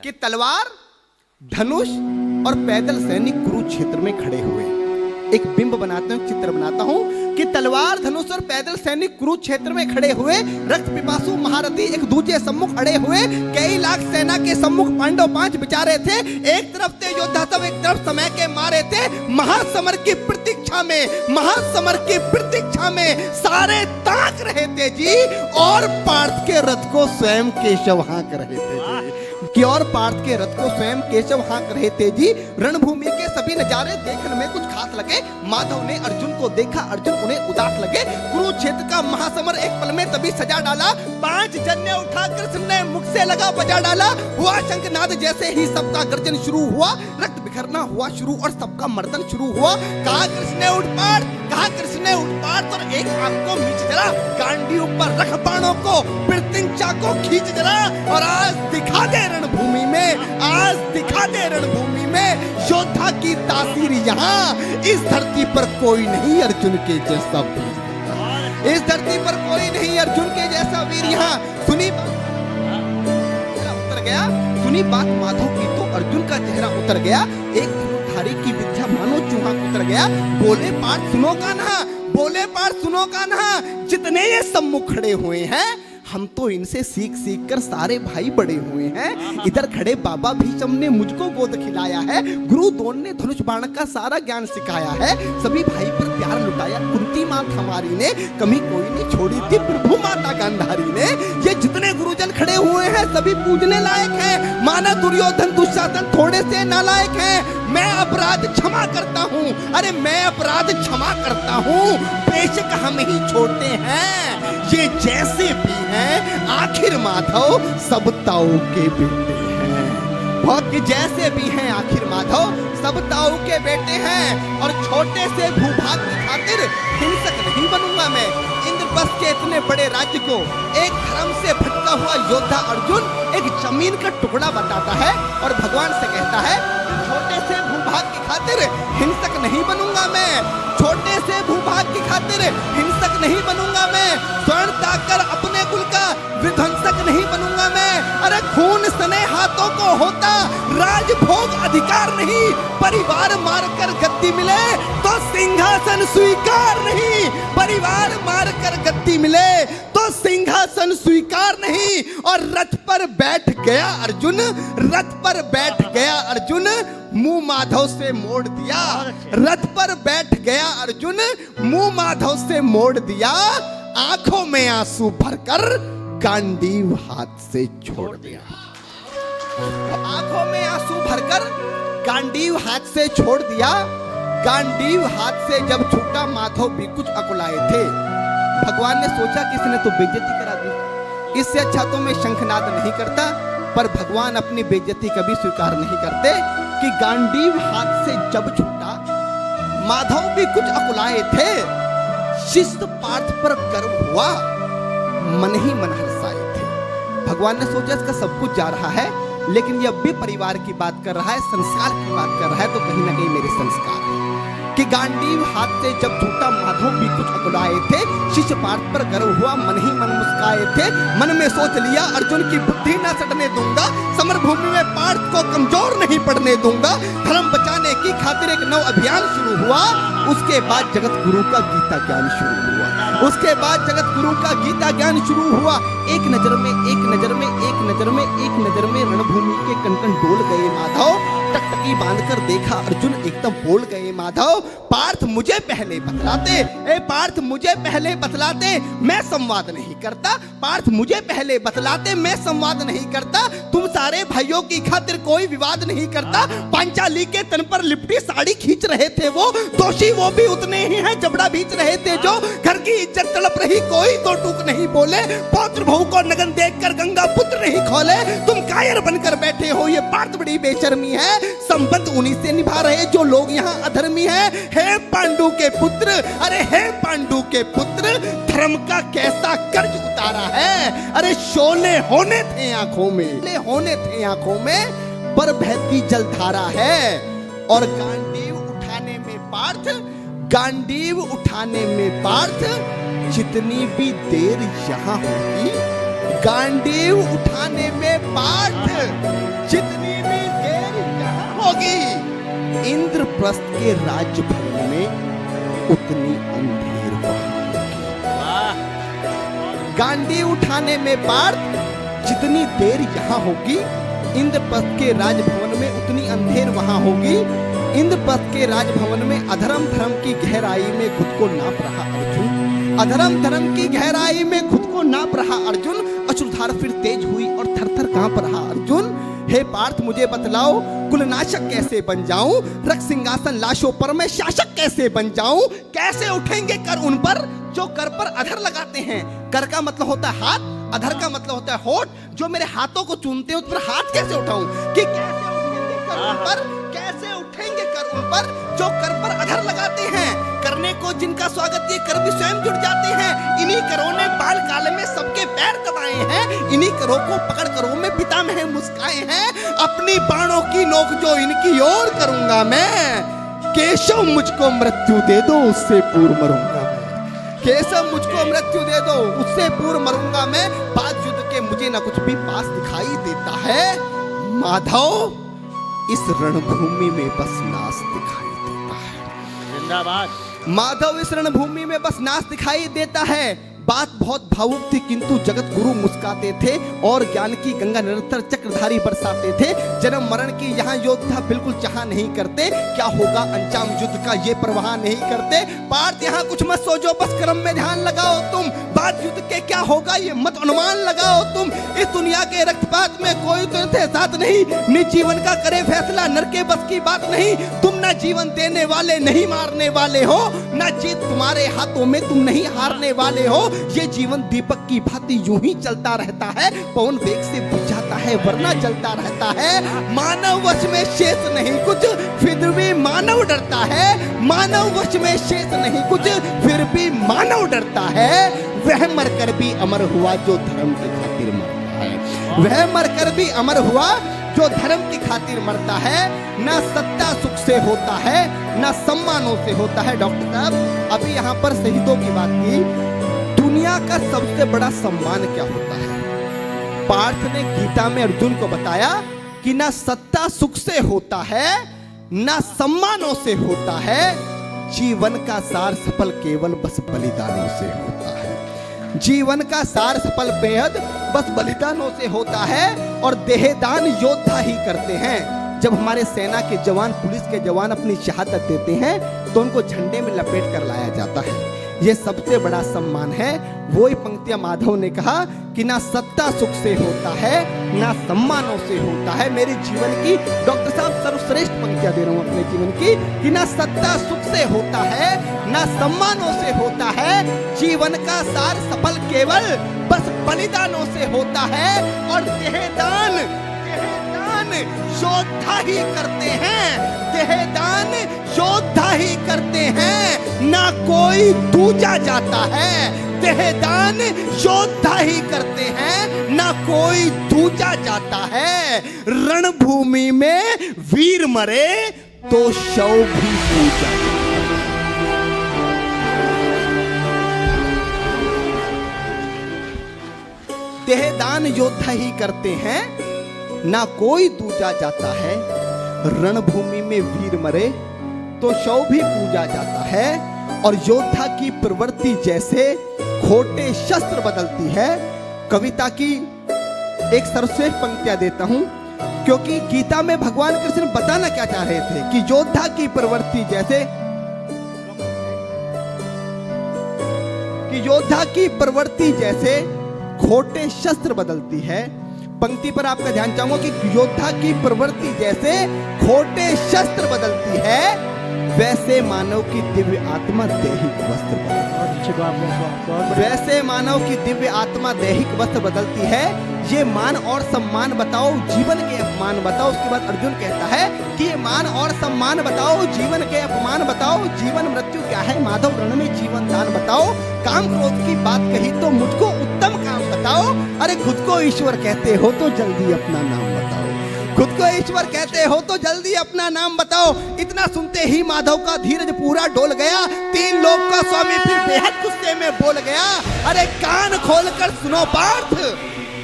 कि तलवार, धनुष और पैदल सैनिक कुरुक्षेत्र में खड़े हुए। एक बिंब बनाता हूं, चित्र बनाता हूं कि तलवार, धनुष और पैदल सैनिक कुरुक्षेत्र में खड़े हुए, रक्त पिपासु महारथी एक दूसरे सम्मुख खड़े हुए। कई लाख सेना के सम्मुख पांडव 5 बिचारे थे। एक तरफ थे योद्धा सब, एक तरफ समय के मारे थे। महासमर की प्रतीक्षा में, महासमर की प्रतीक्षा में सारे ताक रहे थे जी। और पार्थ के रथ को स्वयं केशव हाँक रहे थे जी। कि और पार्थ के रथ को स्वयं केशव हाँक रहे थे जी। रणभूमि के सभी नजारे देखने में कुछ खास लगे। माधव ने अर्जुन को देखा, अर्जुन उन्हें उदास लगे। कुरुक्षेत्र का महासमर एक पल में तभी सजा डाला। 5 जन्य उठा कृष्ण ने मुख से लगा बजा डाला। हुआ शंखनाद जैसे ही सबका गर्जन शुरू हुआ। रक्त बिखरना हुआ शुरू और सबका मर्दन शुरू हुआ। कहा कृष्ण ने उठ पार्थ, कहा कृष्ण ने उठ पार्थ और एक आंख को मीच जरा, गांडी ऊपर रख बाणों को, प्रत्यंचा को खींच जरा। और आज दिखा दे रणभूमि में, आज दिखा दे रणभूमि में योद्धा की तासीर। यहाँ इस धरती पर कोई नहीं अर्जुन के जैसा वीर, इस धरती पर कोई नहीं अर्जुन के जैसा वीर। यहाँ सुनी उतर गया, सुनी बात माधव की तो अर्जुन का चेहरा उतर गया। एक धनुर्धारी की विद्या मानो चूहा उतर गया। बोले पार्थ सुनो कान्हा, बोले पार्थ सुनो कान्हा, जितने ये सम्मुख खड़े हुए हैं हम तो इनसे सीख सीख कर सारे भाई बड़े हुए हैं। इधर खड़े बाबा भीष्म ने मुझको गोद खिलाया है। गुरु द्रोण ने धनुष बाण का सारा ज्ञान सिखाया है। सभी भाई पर प्यार लुटाया कुंती मात हमारी ने, कमी कोई नहीं छोड़ी थी प्रभु माता गांधारी ने। ये जितने गुरुजन खड़े हुए हैं सभी पूजने लायक हैं। माना दुर्योधन दुशासन थोड़े से नालायक हैं। मैं अपराध क्षमा करता हूँ, अरे मैं अपराध क्षमा करता हूँ। बेशक हम ही छोड़ते हैं ये जैसे भी हैं, आखिर माधव सब ताऊ के बेटे हैं। भक्त जैसे भी हैं आखिर माधव सब ताऊ के बेटे हैं। और छोटे से भूभाग की खातिर हिंसक नहीं बनूंगा मैं। इंद्रप्रस्थ के इतने बड़े राज्य को एक धर्म से भटका हुआ योद्धा अर्जुन एक जमीन का टुकड़ा बताता है और भगवान से कहता है छोटे से भूभाग की खातिर हिंसक नहीं बनूंगा मैं, छोटे से भूभाग की खातिर हिंसक नहीं बनूंगा मैं। स्वर्ण ताकर अपने कुल का विध्वंसक नहीं बनूंगा मैं। अरे खून सने हाथों को होता राजभोग अधिकार नहीं। परिवार मारकर गद्दी मिले तो सिंहासन स्वीकार नहीं। परिवार मारकर गद्दी मिले तो सिंहासन स्वीकार नहीं। और रथ पर बैठ गया अर्जुन, रथ पर बैठ गया अर्जुन, मुंह माधव से मोड़ दिया। रथ पर बैठ गया अर्जुन, मुंह माधव से मोड़ दिया। आंखों में आंसू भरकर गांडीव हाथ से छोड़ दिया। आंखों में आंसू भरकर गांडीव हाथ से छोड़ दिया। गांडीव हाथ से जब छूटा माधव भी कुछ अकुलाए थे। भगवान ने सोचा कि इसने तो बेइज्जती करा दी, इससे अच्छा तो मैं शंखनाद नहीं करता। पर भगवान अपनी बेइज्जती कभी स्वीकार नहीं करते कि गांडीव हाथ से जब छूटा माधव भी कुछ अकुलाए थे। शिष्य पार्थ पर गर्व हुआ, मन ही मन हर्षाए थे। भगवान ने सोचा इसका सब कुछ जा रहा है लेकिन यह भी परिवार की बात कर रहा है, संस्कार की बात कर रहा है, तो कहीं ना कहीं मेरे संस्कार है। कि गांडीव हाथ से जब छूटा माधव भी कुछ अकुलाए थे। शिष्य पार्थ पर गर्व हुआ, मन ही मन मुस्काए थे। मन में सोच लिया अर्जुन की बुद्धि न सटने दूंगा। समर भूमि में पार्थ को कमजोर नहीं पड़ने दूंगा। धर्म बचाने की खातिर एक नव अभियान शुरू हुआ। उसके बाद जगत गुरु का गीता ज्ञान शुरू हुआ। उसके बाद जगत गुरु का गीता ज्ञान शुरू हुआ। एक नजर में, एक नजर में, एक नजर में, एक नजर में रणभूमि के कण-कण डोल गए माधव। टकटकी बांधकर देखा अर्जुन, एकदम बोल गए माधव। पार्थ मुझे पहले बतलाते, ए पार्थ मुझे पहले बतलाते, मैं संवाद नहीं करता। पार्थ मुझे पहले बतलाते, मैं संवाद नहीं करता। तुम सारे भाइयों की खातिर कोई विवाद नहीं करता। पांचाली के तन पर लिपटी साड़ी खींच रहे थे वो, दोषी वो भी उतने ही हैं जबड़ा बीच रहे थे जो। घर की इज्जत तड़प रही, कोई तो टूक नहीं बोले। पौत्र बहू को नगन देखकर गंगा पुत्र नहीं खोले। तुम कायर बनकर बैठे हो, ये पार्थ बड़ी बेशर्मी है। संबंध उन्हीं से निभा रहे जो लोग यहाँ अधर्मी हैं। हे पांडु के पुत्र, अरे हे पांडु के पुत्र, धर्म का कैसा कर्ज उतारा है। अरे शोले होने थे आंखों में, होने थे आंखों में, पर बहती जलधारा है। और गांडीव उठाने में पार्थ, गांडीव उठाने में पार्थ, जितनी भी देर यहाँ होगी गांडीव उठाने में पार्थ जितनी भी देर यहाँ होगी, इंद्रप्रस्थ के राजभवन में उतनी अंधेर वहां होगी। गांडीव उठाने में पार्थ जितनी देर यहाँ होगी, इंद्रप्रस्थ के राजभवन में उतनी अंधेर वहां होगी। इंद्रप्रस्थ के राजभवन में अधर्म धर्म की गहराई में खुद को नाप रहा अर्जुन, अधर्म धर्म की गहराई में खुद को नाप रहा अर्जुन। अश्रुधार फिर तेज हुई और थर-थर कांप रहा अर्जुन। हे पार्थ मुझे बतलाओ, कुलनाशक कैसे बन जाऊं, रक्त सिंहासन लाशों पर मैं शासक कैसे बन जाऊं। कैसे उठेंगे कर उन पर जो कर पर अधर लगाते हैं। कर का मतलब होता है हाथ, अधर का मतलब होता है होठ। जो मेरे हाथों को चूमते हैं उस पर हाथ कैसे उठाऊं, कि कैसे उठेंगे कर उन पर, कैसे उठेंगे कर उन पर जो कर पर अधर लगाते हैं। करने को जिनका स्वागत ये कर भी स्वयं जुड़ जाते हैं। इन्हीं करों ने बाल काल में सबके पैर दबाए हैं, इन्हीं करों को पकड़ करों में पितामह मुस्काए हैं। अपनी बाणों की नोक जो इनकी ओर करूंगा मैं, केशव मुझको मृत्यु दे दो उससे पूर्व मरूंगा मैं। केशव मुझको मृत्यु दे दो उससे पूर्व मरूंगा मैं। बात युद्ध के मुझे ना कुछ भी पास दिखाई देता है। माधव इस रणभूमि में बस नाश दिखाई देता है। जिंदाबाद। माधव इस रणभूमि में बस नाश दिखाई देता है। बात बहुत भावुक थी किंतु जगत गुरु मुस्काते थे और ज्ञान की गंगा निरंतर चक्रधारी बरसाते थे। जन्म मरण की यहाँ योद्धा बिल्कुल चाह नहीं करते, क्या होगा अंजाम युद्ध का ये परवाह नहीं करते। पार्थ यहाँ कुछ मत सोचो, बस कर्म में ध्यान लगाओ तुम। बात युद्ध के क्या होगा ये मत अनुमान लगाओ तुम। इस दुनिया के रक्तपात में कोई तो साथ नहीं, निज जीवन का करे फैसला नर के बस की बात नहीं। तुम ना जीवन देने वाले नहीं मारने वाले हो, ना जीत तुम्हारे हाथों में तुम नहीं हारने वाले हो। ये जीवन दीपक की भांति यूं ही चलता रहता है, पवन वेग से बुझ जाता है वरना जलता रहता है। मानव वश में शेष नहीं कुछ फिर भी मानव डरता है। मानव वश में शेष नहीं कुछ फिर भी मानव डरता है। वह मरकर भी अमर हुआ जो धर्म की खातिर मरता है। वह मरकर भी अमर हुआ जो धर्म की खातिर मरता है। ना सत्ता सुख से होता है, ना सम्मानों से होता है। डॉक्टर साहब अभी यहाँ पर शहीदों की बात की। दुनिया का सबसे बड़ा सम्मान क्या होता है? पार्थ ने गीता में अर्जुन को बताया कि ना सत्ता सुख से होता है, ना सम्मानों से होता है। जीवन का सार सफल केवल बस बलिदानों से होता है। जीवन का सार सफल बेहद बस बलिदानों से होता है। और देहदान योद्धा ही करते हैं। जब हमारे सेना के जवान, पुलिस के जवान अपनी शहादत देते हैं तो उनको झंडे में लपेट कर लाया जाता है। ये सबसे बड़ा सम्मान है। वही पंक्तियां माधव ने कहा कि ना सत्ता सुख से होता है, ना सम्मानों से होता है। मेरे जीवन की डॉक्टर साहब सर्वश्रेष्ठ पंक्तियां दे रहा हूं अपने जीवन की कि ना सत्ता सुख से होता है, ना सम्मानों से होता है। जीवन का सार सफल केवल बस बलिदानों से होता है। और देहदान योद्धा ही करते हैं। देहदान योद्धा ही करते हैं, ना कोई दूजा जाता है। देहदान योद्धा ही करते हैं, ना कोई दूजा जाता है। रणभूमि में वीर मरे तो शव भी पूजा। देहदान योद्धा ही करते हैं, ना कोई दूजा जाता है। रणभूमि में वीर मरे तो शव भी पूजा जाता है। और योद्धा की प्रवृत्ति जैसे खोटे शस्त्र बदलती है। कविता की एक सर्वश्रेष्ठ पंक्तियां देता हूं, क्योंकि गीता में भगवान कृष्ण बताना क्या चाह रहे थे कि योद्धा की प्रवृत्ति जैसे, कि योद्धा की प्रवृत्ति जैसे खोटे शस्त्र बदलती है। पंक्ति पर आपका ध्यान चाहूंगा कि योद्धा की प्रवृत्ति जैसे खोटे शस्त्र बदलती है, वैसे मानव की दिव्य आत्मा दैहिक वस्त्र बदलती है। वैसे मानव की दिव्य आत्मा दैहिक वस्त्र बदलती है। ये मान और सम्मान बताओ, जीवन के अपमान बताओ। उसके बाद अर्जुन कहता है कि ये मान और सम्मान बताओ, जीवन के अपमान बताओ। जीवन मृत्यु क्या है माधव, रण में जीवन दान बताओ। काम क्रोध की बात कही तो मुझको उत्तम काम बताओ। अरे खुद को ईश्वर कहते हो तो जल्दी अपना नाम बताओ। खुद को ईश्वर कहते हो तो जल्दी अपना नाम बताओ। इतना सुनते ही माधव का धीरज पूरा डोल गया। तीन लोग का स्वामी फिर बेहद गुस्से में बोल गया, अरे कान खोलकर सुनो पार्थ,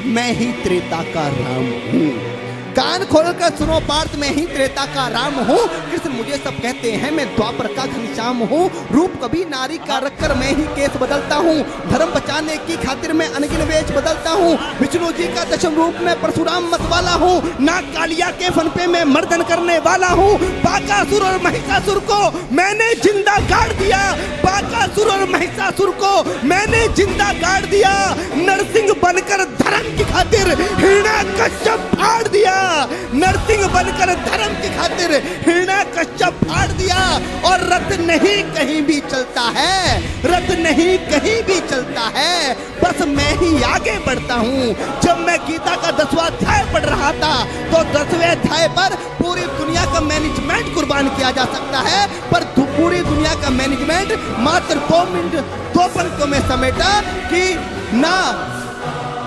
मैं ही त्रेता का राम हूँ। कान खोलकर सुनो पार्थ, मैं ही त्रेता का राम हूँ। कृष्ण मुझे सब कहते हैं, मैं द्वापर का घनश्याम हूँ। रूप कभी नारी का रखकर मैं ही केस बदलता हूँ। धर्म बचाने की खातिर मैं अनगिन वेश बदलता हूँ। विष्णु जी का दशम रूप में परशुराम मतवाला हूँ। नाग कालिया के फन पे मैं मर्दन करने वाला हूँ। बाकासुर और महिषासुर को मैंने जिंदा गाड़ दिया। बाकासुर और महिषासुर को मैंने जिंदा गाड़ दिया। नरसिंह बनकर धर्म की खातिर हिरण्याकश्यप फाड़ दिया। नरसिंह बनकर धर्म की खातिर हिरण्याकश्यप फाड़ दिया। और रथ नहीं कहीं भी चलता है, रथ नहीं कहीं भी चलता है, बस मैं ही आगे बढ़ता हूँ। जब मैं गीता का 10वां अध्याय पढ़ रहा था तो 10वें अध्याय पर पूरी दुनिया का मैनेजमेंट कुर्बान किया जा सकता है, पर पूरी दुनिया का मैनेजमेंट मात्र 2 मिनट 2 पंक्तियों में समेटा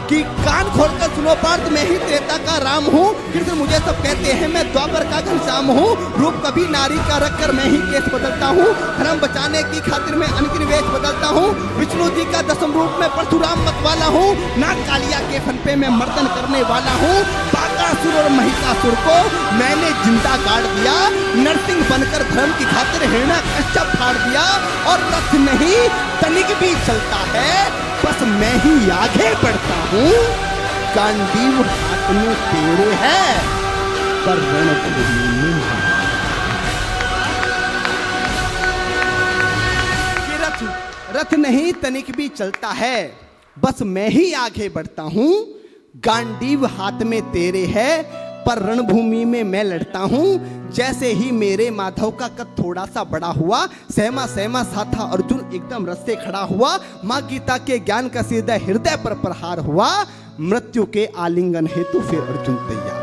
कि कान खोलकर सुनो पार्थ, मैं ही त्रेता का राम हूँ। कृष्ण मुझे सब कहते हैं, मैं द्वापर का घनश्याम हूँ। रूप कभी नारी का रखकर मैं ही केस बदलता हूँ। धर्म बचाने की खातिर मैं अनगिन वेश बदलता हूँ। विष्णु जी का दशम रूप में परशुराम मतवाला हूँ। नाग कालिया के फन पे मैं मर्दन करने वाला हूँ। बाकासुर और महिषासुर को मैंने जिंदा गाड़ दिया। नरसिंह बनकर धर्म की खातिर हिरण्याकश्यप फाड़ दिया। और रथ नहीं तनिक भी चलता है, बस मैं ही आगे बढ़ता हूँ। गांडीव हाथ में तेरे है, पर रणभूमि में रथ नहीं तनिक भी चलता है, बस मैं ही आगे बढ़ता हूँ। गांडीव हाथ में तेरे है, पर रणभूमि में मैं लड़ता हूँ। जैसे ही मेरे माधव का कद थोड़ा सा बड़ा हुआ, सहमा सहमा सा था अर्जुन एकदम रस से खड़ा हुआ। माँ गीता के ज्ञान का सीधा हृदय पर प्रहार हुआ। मृत्यु के आलिंगन हेतु फिर अर्जुन तैयार हुआ।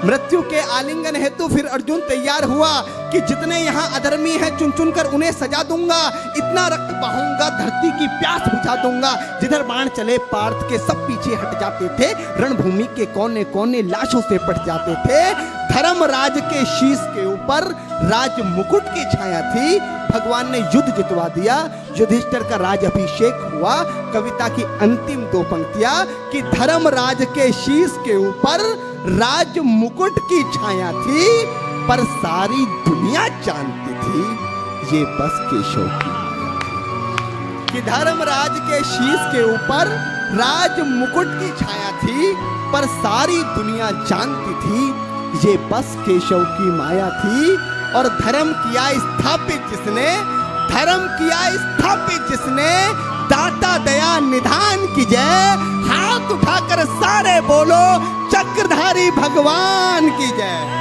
मृत्यु के आलिंगन हेतु फिर अर्जुन तैयार हुआ कि जितने यहाँ अधर्मी हैं चुन चुन कर उन्हें सजा दूंगा। इतना रक्त बहाऊंगा, धरती की प्यास बुझा दूंगा। जिधर बाण चले पार्थ के सब पीछे हट जाते थे। रणभूमि के कोने कोने लाशों से पट जाते थे। धर्मराज के शीश के ऊपर राज मुकुट की छाया थी। भगवान ने युद्ध जितवा दिया। युधिष्ठिर का राज अभिषेक हुआ। कविता की अंतिम 2 पंक्तियां कि धर्मराज के शीश के ऊपर राज मुकुट की छाया थी, पर सारी दुनिया जानती थी ये बस केशव की। कि धर्मराज के शीश के ऊपर राज मुकुट की छाया थी, पर सारी दुनिया जानती थी ये बस केशव की माया थी। और धर्म किया स्थापित जिसने, धर्म किया स्थापित जिसने, दाता दया निधान की जय। हाथ उठाकर सारे बोलो चक्रधारी भगवान की जय।